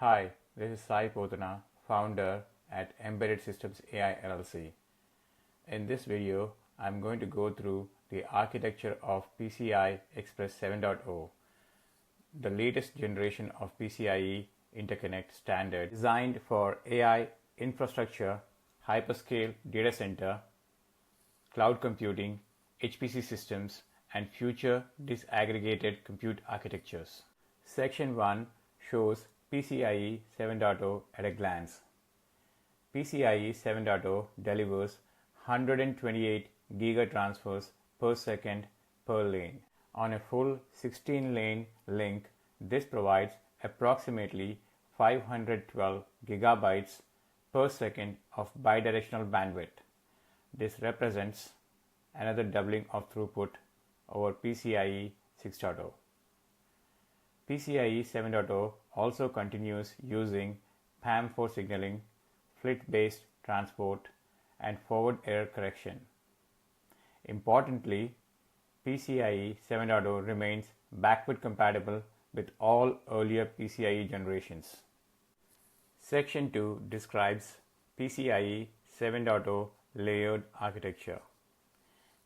Hi, this is Sai Potana, founder at Embedded Systems AI LLC. In this video, I'm going to go through the architecture of PCI Express 7.0, the latest generation of PCIe interconnect standard designed for AI infrastructure, hyperscale data center, cloud computing, HPC systems, and future disaggregated compute architectures. Section 1 shows PCIe 7.0 at a glance. PCIe 7.0 delivers 128 gigatransfers per second per lane. On a full 16-lane link, this provides approximately 512 gigabytes per second of bidirectional bandwidth. This represents another doubling of throughput over PCIe 6.0. PCIe 7.0 also continues using PAM4 signaling, FLIT-based transport, and forward error correction. Importantly, PCIe 7.0 remains backward compatible with all earlier PCIe generations. Section 2 describes PCIe 7.0 layered architecture.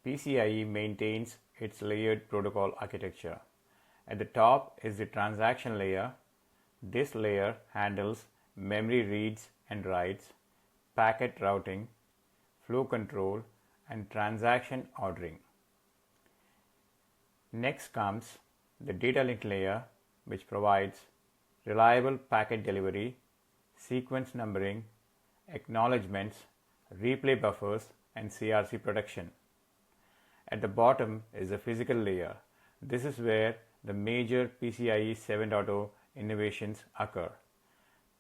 PCIe maintains its layered protocol architecture. At the top is the transaction layer. This layer handles memory reads and writes, packet routing, flow control, and transaction ordering. Next comes the data link layer, which provides reliable packet delivery, sequence numbering, acknowledgements, replay buffers, and CRC protection. At the bottom is the physical layer. This is where the major PCIe 7.0 innovations occur.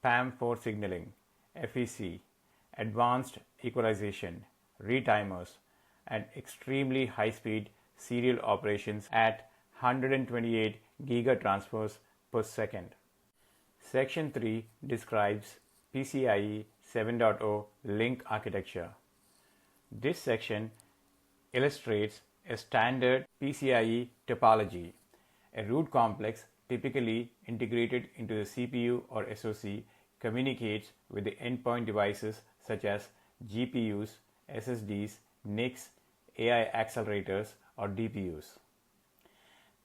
PAM4 signaling, FEC, advanced equalization, retimers, and extremely high-speed serial operations at 128 gigatransfers per second. Section 3 describes PCIe 7.0 link architecture. This section illustrates a standard PCIe topology. A root complex, typically integrated into the CPU or SoC, communicates with the endpoint devices such as GPUs, SSDs, NICs, AI accelerators, or DPUs.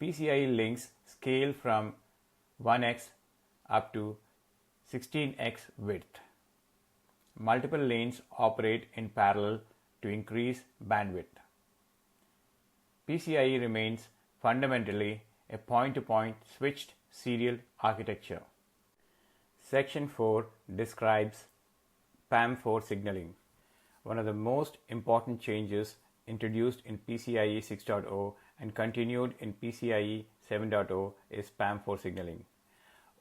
PCIe links scale from 1x up to 16x width. Multiple lanes operate in parallel to increase bandwidth. PCIe remains fundamentally a point-to-point switched serial architecture. Section 4 describes PAM4 signaling. One of the most important changes introduced in PCIe 6.0 and continued in PCIe 7.0 is PAM4 signaling.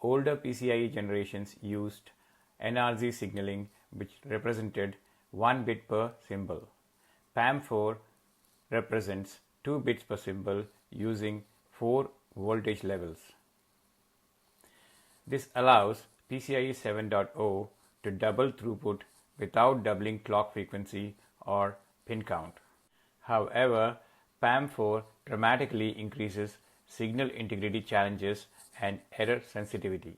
Older PCIe generations used NRZ signaling, which represented 1 bit per symbol. PAM4 represents 2 bits per symbol using 4 voltage levels. This allows PCIe 7.0 to double throughput without doubling clock frequency or pin count. However, PAM4 dramatically increases signal integrity challenges and error sensitivity.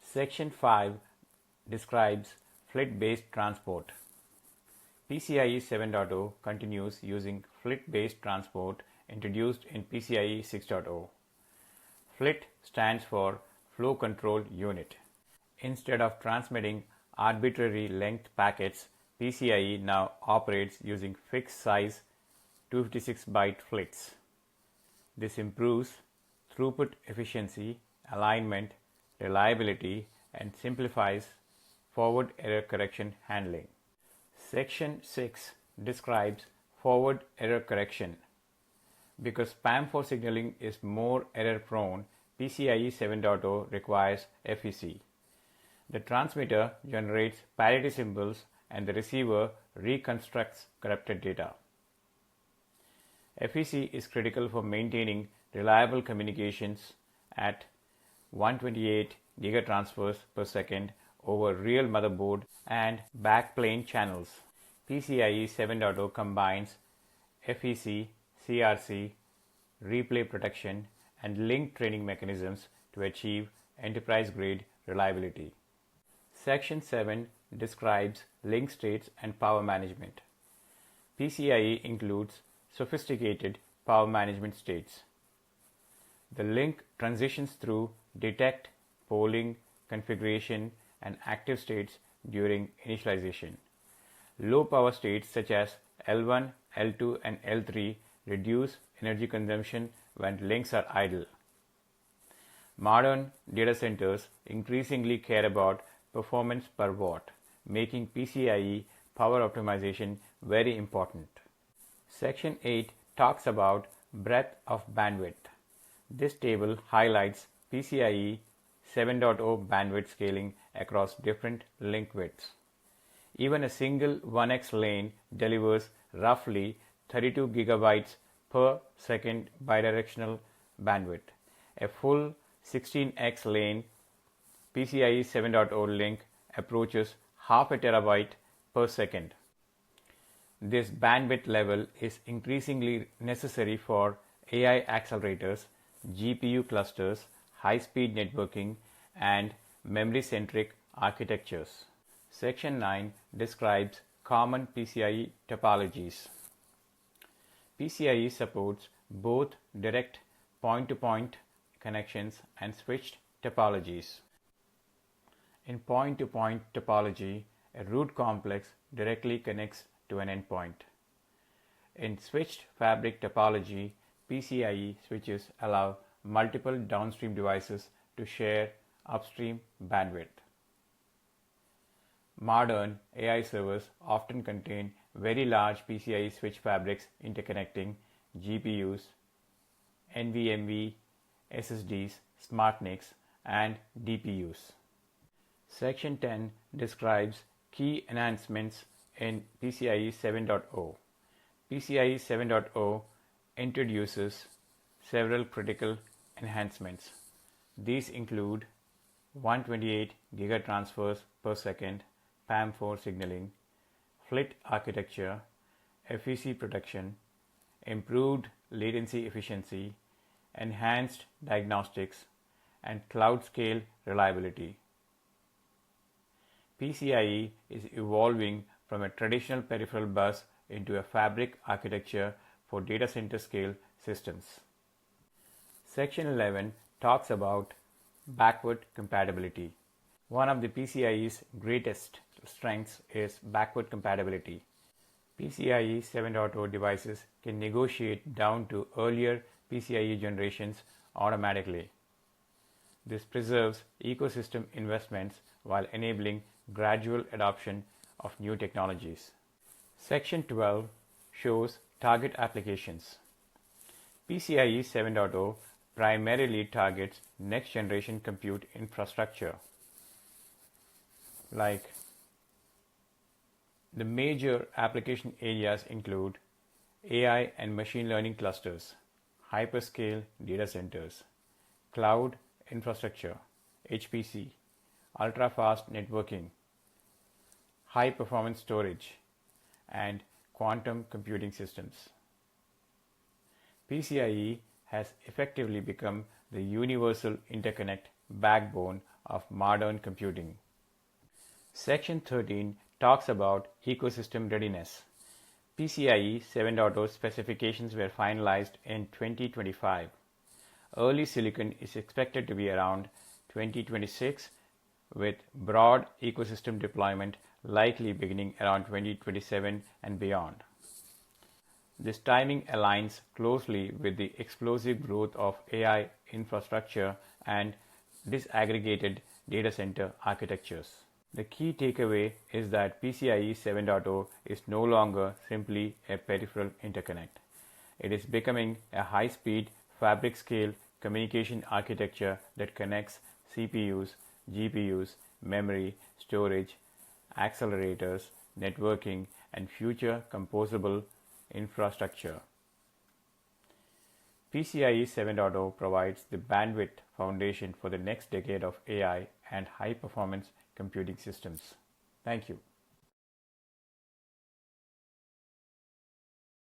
Section 5 describes FLIT-based transport. PCIe 7.0 continues using FLIT-based transport introduced in PCIe 6.0. FLIT stands for Flow Control Unit. Instead of transmitting arbitrary length packets, PCIe now operates using fixed size 256-byte FLITs. This improves throughput efficiency, alignment, reliability, and simplifies forward error correction handling. Section 6 describes forward error correction. Because PAM4 signaling is more error-prone, PCIe 7.0 requires FEC. The transmitter generates parity symbols and the receiver reconstructs corrupted data. FEC is critical for maintaining reliable communications at 128 gigatransfers per second over real motherboard and backplane channels. PCIe 7.0 combines FEC, CRC, replay protection, and link training mechanisms to achieve enterprise-grade reliability. Section 7 describes link states and power management. PCIe includes sophisticated power management states. The link transitions through detect, polling, configuration, and active states during initialization. Low power states such as L1, L2, and L3 reduce energy consumption when links are idle. Modern data centers increasingly care about performance per watt, making PCIe power optimization very important. Section 8 talks about breadth of bandwidth. This table highlights PCIe 7.0 bandwidth scaling across different link widths. Even a single 1x lane delivers roughly 32 gigabytes per second bidirectional bandwidth. A full 16x lane PCIe 7.0 link approaches half a terabyte per second. This bandwidth level is increasingly necessary for AI accelerators, GPU clusters, high-speed networking, and memory-centric architectures. Section 9 describes common PCIe topologies. PCIe supports both direct point-to-point connections and switched topologies. In point-to-point topology, a root complex directly connects to an endpoint. In switched fabric topology, PCIe switches allow multiple downstream devices to share upstream bandwidth. Modern AI servers often contain very large PCIe switch fabrics interconnecting GPUs, NVMe, SSDs, SmartNICs, and DPUs. Section 10 describes key enhancements in PCIe 7.0. PCIe 7.0 introduces several critical enhancements. These include 128 gigatransfers per second, PAM4 signaling, FLIT architecture, FEC protection, improved latency efficiency, enhanced diagnostics, and cloud scale reliability. PCIe is evolving from a traditional peripheral bus into a fabric architecture for data center scale systems. Section 11 talks about backward compatibility. One of the PCIe's greatest strengths is backward compatibility. PCIe 7.0 devices can negotiate down to earlier PCIe generations automatically. This preserves ecosystem investments while enabling gradual adoption of new technologies. Section 12 shows target applications. PCIe 7.0 primarily targets next-generation compute infrastructure. Like the major application areas include AI and machine learning clusters, hyperscale data centers, cloud infrastructure, HPC, ultra-fast networking, high-performance storage, and quantum computing systems. PCIe has effectively become the universal interconnect backbone of modern computing. Section 13 talks about ecosystem readiness. PCIe 7.0 specifications were finalized in 2025. Early silicon is expected to be around 2026, with broad ecosystem deployment likely beginning around 2027 and beyond. This timing aligns closely with the explosive growth of AI infrastructure and disaggregated data center architectures. The key takeaway is that PCIe 7.0 is no longer simply a peripheral interconnect. It is becoming a high-speed, fabric-scale communication architecture that connects CPUs, GPUs, memory, storage, accelerators, networking, and future composable infrastructure. PCIe 7.0 provides the bandwidth foundation for the next decade of AI and high-performance computing systems. Thank you.